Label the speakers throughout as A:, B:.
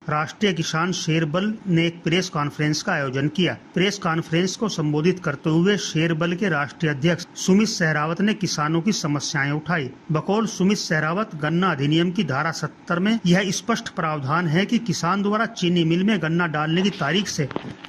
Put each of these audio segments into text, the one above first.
A: राष्ट्रीय किसान शेरबल ने एक प्रेस कॉन्फ्रेंस का आयोजन किया। प्रेस कॉन्फ्रेंस को संबोधित करते हुए शेरबल के राष्ट्रीय अध्यक्ष सुमित सहरावत ने किसानों की समस्याएं उठाई। बकौल सुमित सहरावत, गन्ना अधिनियम की धारा 70 में यह स्पष्ट प्रावधान है कि किसान द्वारा चीनी मिल में गन्ना डालने की तारीख से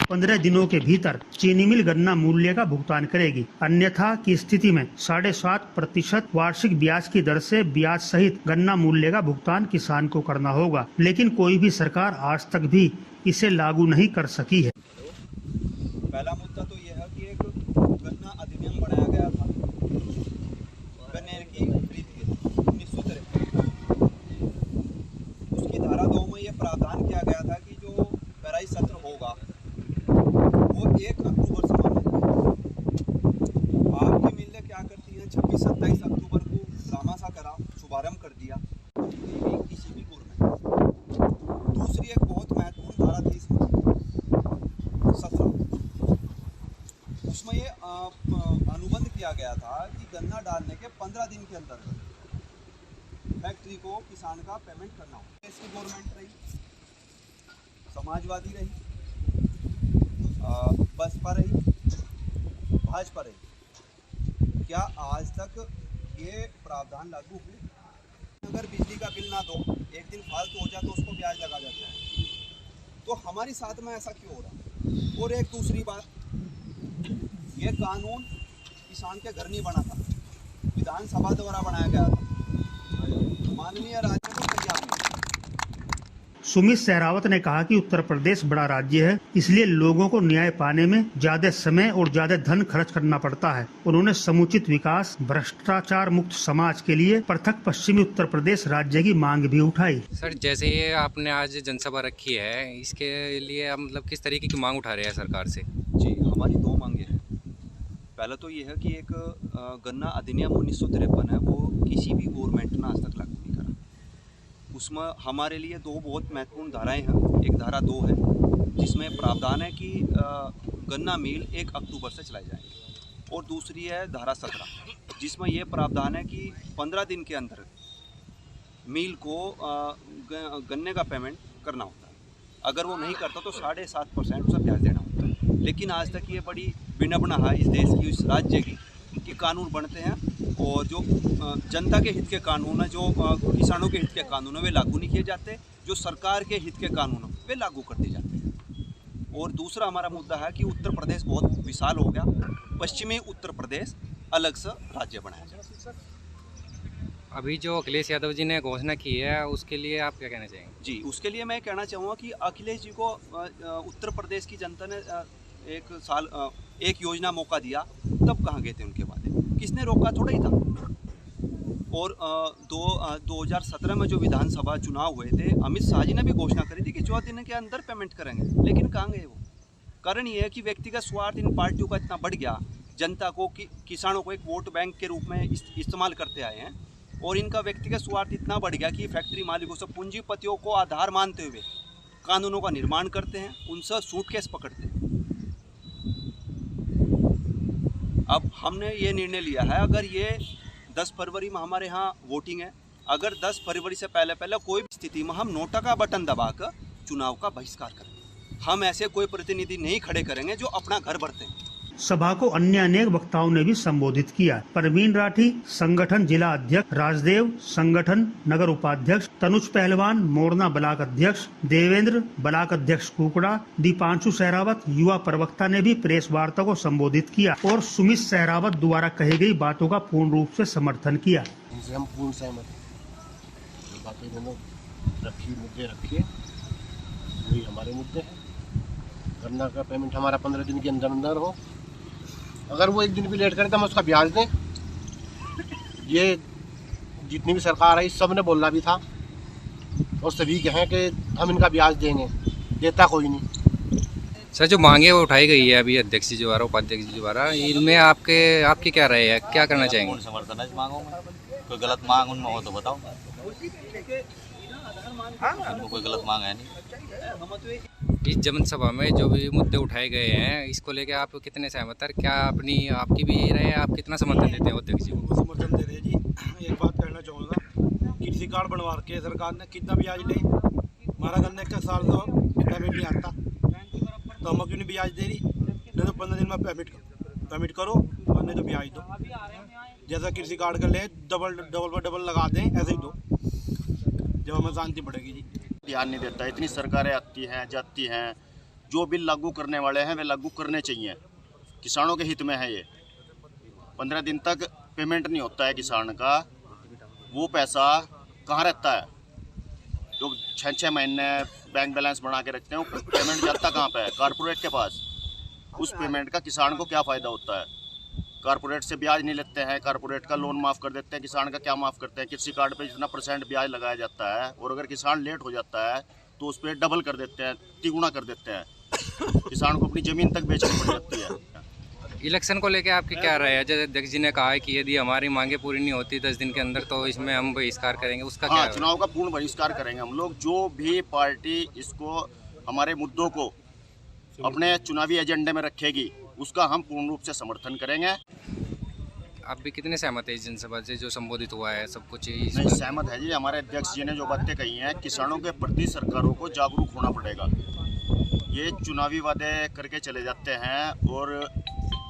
A: 15 दिनों के भीतर चीनी मिल गन्ना मूल्य का भुगतान करेगी। अन्यथा की स्थिति में 7.5% वार्षिक ब्याज की दर से ब्याज सहित गन्ना मूल्य का भुगतान किसान को करना होगा। लेकिन कोई भी सरकार आज तक भी इसे लागू नहीं कर सकी है।
B: पहला मुद्दा तो यह है कि एक गन्ना अधिनियम बनाया गया था गन्ने की खरीद के 1953। उसकी धारा 2 में यह प्रावधान किया गया था कि जो पेराई सत्र होगा वो 1 अक्टूबर से मान्य रहेगा। आपकी मिलें क्या करती हैं, 26-27 अक्टूबर को रामासा करा शुभारंभ कर दिया किसी भी गवर्नमेंट। दूसरी एक बहुत महत्वपूर्ण धारा थी इसमें 17, उसमें ये अनुबंध किया गया था कि गन्ना डालने के 15 दिन के अंदर फैक्ट्री को किसान का पेमेंट करना हो। इसकी गवर्नमेंट रही, समाजवादी रही, बसपा रही, भाजपा रही, क्या आज तक ये प्रावधान लागू हुए? अगर बिजली का बिल ना दो, एक दिन फालतू हो जाए तो उसको ब्याज लगा जाता है। तो हमारे साथ में ऐसा क्यों हो रहा? और एक दूसरी बात, ये कानून किसान के घर नहीं बना था, विधानसभा द्वारा बनाया गया था, माननीय राज्य को तैयार नहीं।
A: सुमित सहरावत ने कहा कि उत्तर प्रदेश बड़ा राज्य है, इसलिए लोगों को न्याय पाने में ज्यादा समय और ज्यादा धन खर्च करना पड़ता है। उन्होंने समुचित विकास, भ्रष्टाचार मुक्त समाज के लिए पृथक पश्चिमी उत्तर प्रदेश राज्य की मांग भी उठाई।
C: सर, जैसे ये आपने आज जनसभा रखी है, इसके लिए आप मतलब किस तरीके की मांग उठा रहे हैं सरकार से?
B: जी, हमारी 2 मांगे हैं। पहला तो ये है कि एक गन्ना अधिनियम 1953 है, वो किसी भी गवर्नमेंट ने आज तक लागू नहीं करा। उसमें हमारे लिए 2 बहुत महत्वपूर्ण धाराएं हैं। एक धारा 2 है जिसमें प्रावधान है कि गन्ना मिल 1 अक्टूबर से चलाई जाएंगे, और दूसरी है धारा 17 जिसमें यह प्रावधान है कि 15 दिन के अंदर मिल को गन्ने का पेमेंट करना होता है। अगर वो नहीं करता तो 7.5% उसे ब्याज देना होता है। लेकिन आज तक ये बड़ी विडंबना है इस देश की, इस राज्य की, कि कानून बनते हैं और जो जनता के हित के कानून है, जो किसानों के हित के कानून है, वे लागू नहीं किए जाते। जो सरकार के हित के कानून है वे लागू कर दिए जाते हैं। और दूसरा हमारा मुद्दा है कि उत्तर प्रदेश बहुत विशाल हो गया, पश्चिमी उत्तर प्रदेश अलग से राज्य बनाया जाए।
C: अभी जो अखिलेश यादव जी ने घोषणा की है, उसके लिए आप क्या कहना चाहेंगे?
B: जी, उसके लिए मैं कहना चाहूँगा कि अखिलेश जी को उत्तर प्रदेश की जनता ने एक योजना मौका दिया, तब कहाँ गए थे उनके वादे? किसने रोका? थोड़ा ही था। और 2017 में जो विधानसभा चुनाव हुए थे, अमित शाह जी ने भी घोषणा करी थी कि 14 दिन के अंदर पेमेंट करेंगे, लेकिन कहाँ गए वो? कारण ये है कि व्यक्तिगत स्वार्थ इन पार्टियों का इतना बढ़ गया, जनता को, किसानों को एक वोट बैंक के रूप में इस्तेमाल करते आए हैं, और इनका व्यक्तिगत स्वार्थ इतना बढ़ गया कि फैक्ट्री मालिकों से, पूंजीपतियों को आधार मानते हुए कानूनों का निर्माण करते हैं, उनसे सूटकेस पकड़ते हैं। अब हमने ये निर्णय लिया है, अगर ये 10 फरवरी में हमारे यहाँ वोटिंग है, अगर 10 फरवरी से पहले कोई भी स्थिति में हम नोटा का बटन दबाकर चुनाव का बहिष्कार करेंगे। हम ऐसे कोई प्रतिनिधि नहीं खड़े करेंगे जो अपना घर भरते हैं।
A: सभा को अन्य अनेक वक्ताओं ने भी संबोधित किया। परवीन राठी, संगठन जिला अध्यक्ष, राजदेव, संगठन नगर उपाध्यक्ष, तनुज पहलवान, मोरना ब्लॉक अध्यक्ष, देवेंद्र, ब्लॉक अध्यक्ष कुकड़ा, दीपांशु सहरावत, युवा प्रवक्ता ने भी प्रेस वार्ता को संबोधित किया और सुमित सहरावत द्वारा कही गई बातों का पूर्ण रूप से समर्थन किया।
D: इनसे हम पूर्ण सहमत हैं। बातें दोनों मुद्दे रखिए, वही हमारे मुद्दे हैं। गन्ना का पेमेंट हमारा 15 दिन के अंदर हो, अगर वो 1 दिन भी लेट करें तो हम उसका ब्याज दें। ये जितनी भी सरकार है, इस सब ने बोलना भी था और सभी कहें कि हम इनका ब्याज देंगे, देता कोई नहीं।
C: सर, जो मांगे वो उठाई गई है अभी अध्यक्ष जी द्वारा, उपाध्यक्ष जी द्वारा, इनमें आपकी क्या राय है, क्या करना चाहेंगे?
E: समर्थन है इस मांगों में। कोई गलत मांग उनमें हो तो बताओ। उनको कोई गलत मांग है नहीं।
C: इस जनसभा में जो भी मुद्दे उठाए गए हैं, इसको लेके आप कितने सहमत हैं? क्या आपकी भी राय है? आप कितना समर्थन देते हैं अध्यक्ष जी को?
F: समर्थन दे रहे हैं जी। एक बात कहना चाहूँगा, कृषि कार्ड बनवा के सरकार ने कितना ब्याज ले हमारा गन्ने का साल तो पेमेंट नहीं आता, तो हम क्यों नहीं ब्याज दे रही? नहीं तो 15 दिन में पेमेंट करो और नहीं तो ब्याज दो। जैसा कृषि कार्ड का ले डबल लगा दें, ऐसे ही दो, जब हमें शांति बढ़ेगी जी।
G: ध्यान नहीं देता। इतनी सरकारें आती हैं जाती हैं, जो बिल लागू करने वाले हैं वे लागू करने चाहिए, किसानों के हित में है ये। 15 दिन तक पेमेंट नहीं होता है किसान का, वो पैसा कहाँ रहता है? लोग 6-6 महीने बैंक बैलेंस बना के रखते हैं, वो पेमेंट जाता कहाँ पे है? कारपोरेट के पास। उस पेमेंट का किसान को क्या फ़ायदा होता है? कारपोरेट से ब्याज नहीं लेते हैं, कारपोरेट का लोन माफ़ कर देते हैं, किसान का क्या माफ़ करते हैं? कृषि कार्ड पे जितना % ब्याज लगाया जाता है, और अगर किसान लेट हो जाता है तो उस पर डबल कर देते हैं, तिगुना कर देते हैं, किसान को अपनी ज़मीन तक बेचनी पड़ जाती है।
C: इलेक्शन को लेके आपकी क्या राय है? जैसे अध्यक्ष जी ने कहा है कि यदि हमारी मांगे पूरी नहीं होती 10 दिन के अंदर तो इसमें हम बहिष्कार करेंगे, उसका क्या
G: हाँ,
C: है?
G: चुनाव का पूर्ण बहिष्कार करेंगे हम लोग। जो भी पार्टी इसको हमारे मुद्दों को अपने चुनावी एजेंडे में रखेगी उसका हम पूर्ण रूप से समर्थन करेंगे।
C: आप भी कितने सहमत है इस जनसभा से जो संबोधित हुआ है सब कुछ?
G: नहीं, सहमत है जी। हमारे अध्यक्ष जी ने जो बातें कही हैं, किसानों के प्रति सरकारों को जागरूक होना पड़ेगा। ये चुनावी वादे करके चले जाते हैं और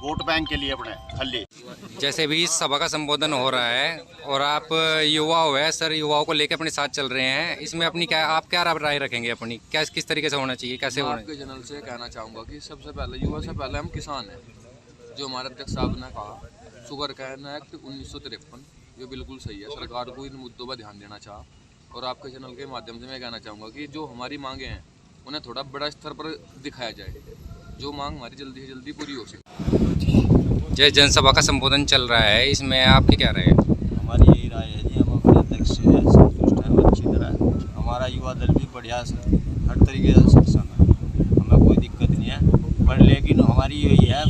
G: वोट बैंक के लिए अपने खाली।
C: जैसे भी इस सभा का संबोधन हो रहा है और आप युवा हुए सर, युवाओं को लेकर अपने साथ चल रहे हैं, इसमें अपनी आप क्या राय रखेंगे? अपनी क्या किस तरीके से होना चाहिए, कैसे होना?
H: आपके चैनल से कहना चाहूँगा कि सबसे पहले युवा से पहले हम किसान हैं। जो हमारे अध्यक्ष साहब ने कहा शुगर कैन एक्ट 1953, ये बिल्कुल सही है। सरकार को इन मुद्दों पर ध्यान देना चाह। और आपके चैनल के माध्यम से मैं कहना चाहूँगा कि जो हमारी मांगे हैं उन्हें थोड़ा बड़ा स्तर पर दिखाया जाए, जो मांग हमारी जल्दी से जल्दी पूरी हो सके।
C: जय जनसभा का संबोधन चल रहा है, इसमें आपकी क्या राय है?
E: हमारी यही राय है जी, हम अपने अध्यक्ष से संतुष्ट हैं अच्छी तरह। हमारा युवा दल भी बढ़िया हर तरीके से सक्षम है, हमें कोई दिक्कत नहीं है। पर लेकिन हमारी यही है